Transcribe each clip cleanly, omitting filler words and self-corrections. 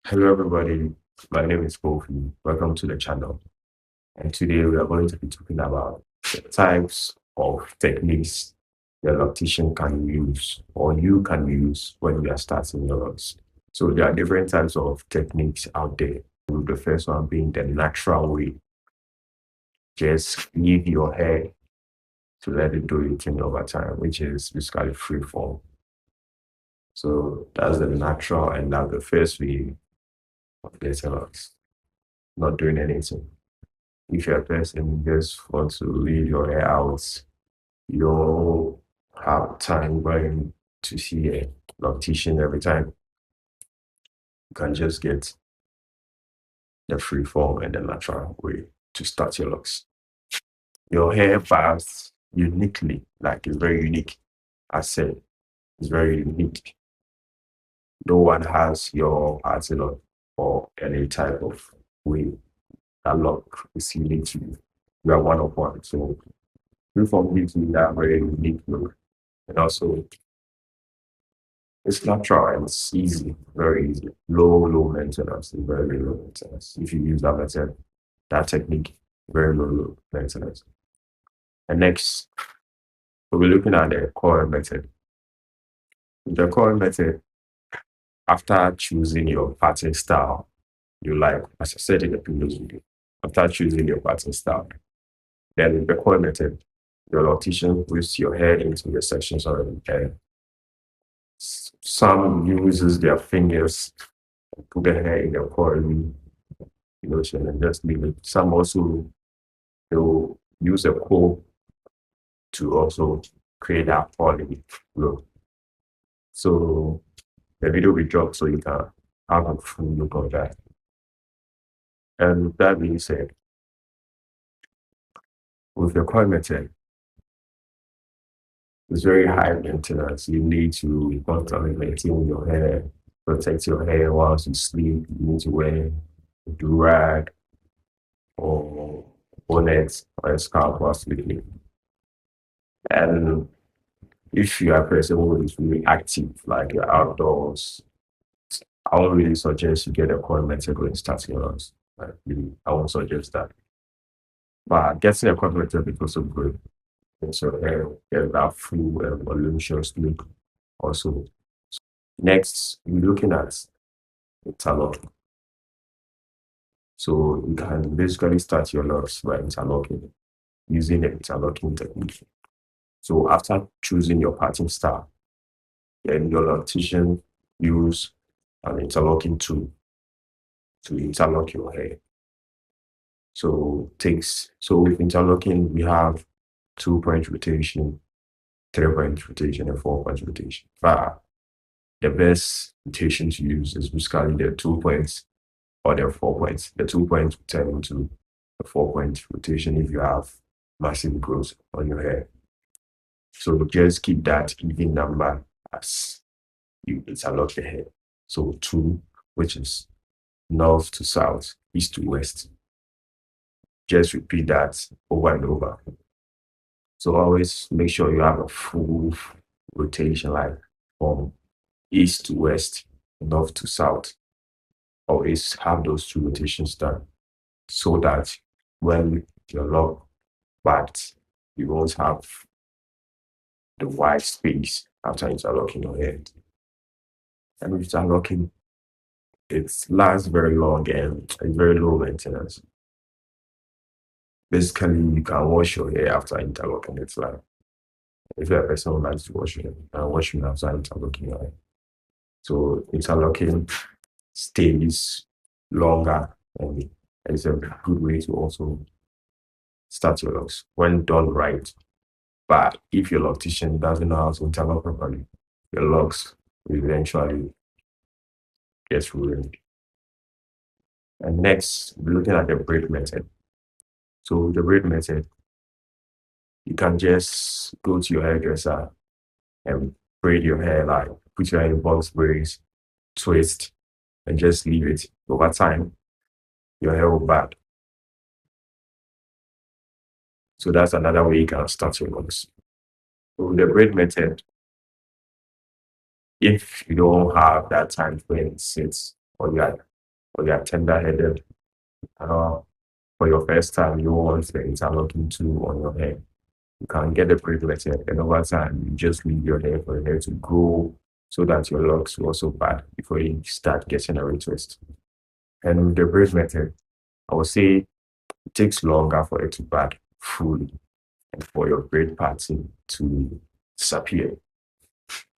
Hello, everybody. My name is Kofi. Welcome to the channel. And today we are going to be talking about the types of techniques the loctician can use or you can use when you are starting your locs. So there are different types of techniques out there. The first one being the natural way. Just leave your hair to let it do its thing over time, which is basically free fall. So that's the natural and that's the first way of getting locks, not doing anything. If you're a person who just want to leave your hair out, you don't have time going to see a loctician every time. You can just get the free form and the natural way to start your locks. Your hair baths uniquely, like it's very unique. I said it's very unique. No one has your pattern or any type of way that lock is unique to you. You are one of one. So free form gives you that very unique look. And also it's natural and it's easy, very easy. Low maintenance and very low maintenance. If you use that method, that technique, very low maintenance. And next, we'll be looking at the core method. The core method, after choosing your pattern style, you like, as I said in the previous video, after choosing your pattern style, then the core method, your loctician puts your hair into the sections of the hair. Some uses their fingers, put the hair in the coil lotion and just leave it. Some also they'll use a comb to also create that poly look. So the video will drop so you can have a full look of that. And that being said, with the coil method, it's very high maintenance. You need to constantly maintain your hair, protect your hair whilst you sleep. You need to wear a do-rag or bonnet or a scarf while sleeping. And if you are a person who is really active, like you're outdoors, I won't really suggest you get a coil method when starting runs. Like, really, I won't suggest that. But getting a coil method is also good. And so get that full voluptuous look also. Next, we're looking at interlocking. So you can basically start your locks by interlocking using the interlocking technique. So after choosing your parting style, then your loctician use an interlocking tool to interlock your hair. So with interlocking, we have 2-point rotation, 3-point rotation, and 4-point rotation. But the best rotation to use is basically the 2 points or the 4 points. The 2 points will turn into a 4-point rotation if you have massive growth on your hair. So just keep that even number as you interlock the hair. So 2, which is north to south, east to west. Just repeat that over and over. So always make sure you have a full rotation, like from east to west, north to south. Always have those 2 rotations done so that when you lock back, you won't have the wide space after interlocking your head. And with interlocking, it lasts very long and it's very low maintenance. Basically, you can wash your hair after interlocking. It's like if you're a person who likes to wash your hair, you can wash it after interlocking your hair. So interlocking stays longer and it's a good way to also start your locks when done right. But if your loctician doesn't know how to interlock properly, your locks will eventually get ruined. And next, we're looking at the braid method. So the braid method, you can just go to your hairdresser and braid your hair, like put your hair in box braids, twist, and just leave it. Over time, your hair will bud. So that's another way you can start your locks. So the braid method, if you don't have that time frame sits or you are or you are tender-headed, for your first time, you want the interlocking tool on your hair. You can get the braid method, and over time, you just leave your hair for your hair to grow so that your locks will also bad before you start getting a retwist. And with the braid method, I would say it takes longer for it to bud fully and for your braid pattern to disappear.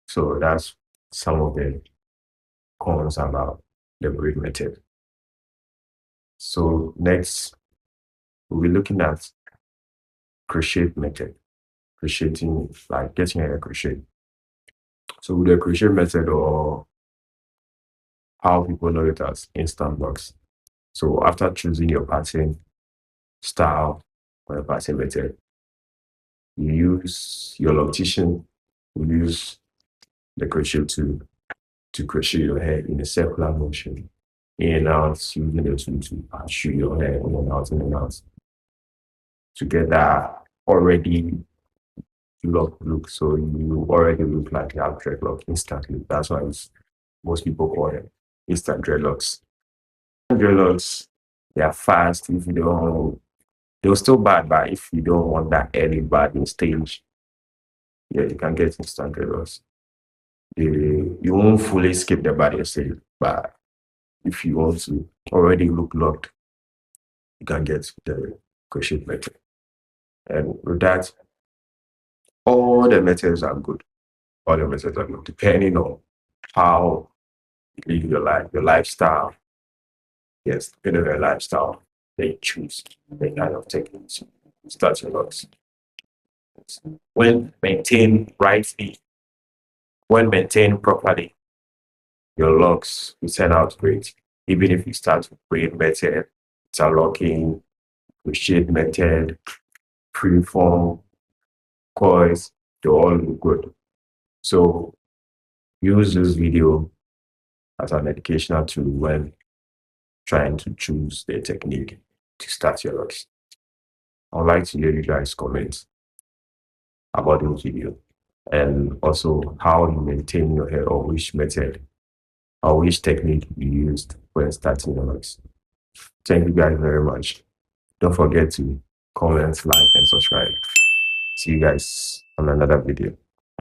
So that's some of the cons about the braid method. So next, we'll be looking at crochet method, crocheting, like getting a crochet. So with the crochet method, or how people know it as instant box. So after choosing your pattern style or your pattern method, you use your loctician, you use the crochet to crochet your hair in a circular motion, in and out, using the tool to shoot your hair in and out, to get that already locked look. So you already look like you have dreadlock instantly. That's why most people call it instant dreadlocks. Dreadlocks, they are fast. If you don't, they'll still bad, but if you don't want that early badding stage, yeah, you can get instant dreadlocks. You won't fully skip the badding stage, but if you want to already look locked, you can get the crochet method. And with that, all the methods are good. All the methods are good, depending on how you live your life, your lifestyle. Yes, depending on your lifestyle, they choose the kind of techniques to start your locks. When maintained rightly, when maintained properly, your locks will turn out great. Even if you start with braid method, interlocking, crochet method, freeform, coils, they all look good. So use this video as an educational tool when trying to choose the technique to start your locks. I'd like to hear you guys comment about this video, and also how you maintain your hair, or which method or which technique you used when starting your locks. Thank you guys very much. Don't forget to comment, like, and subscribe. See you guys on another video.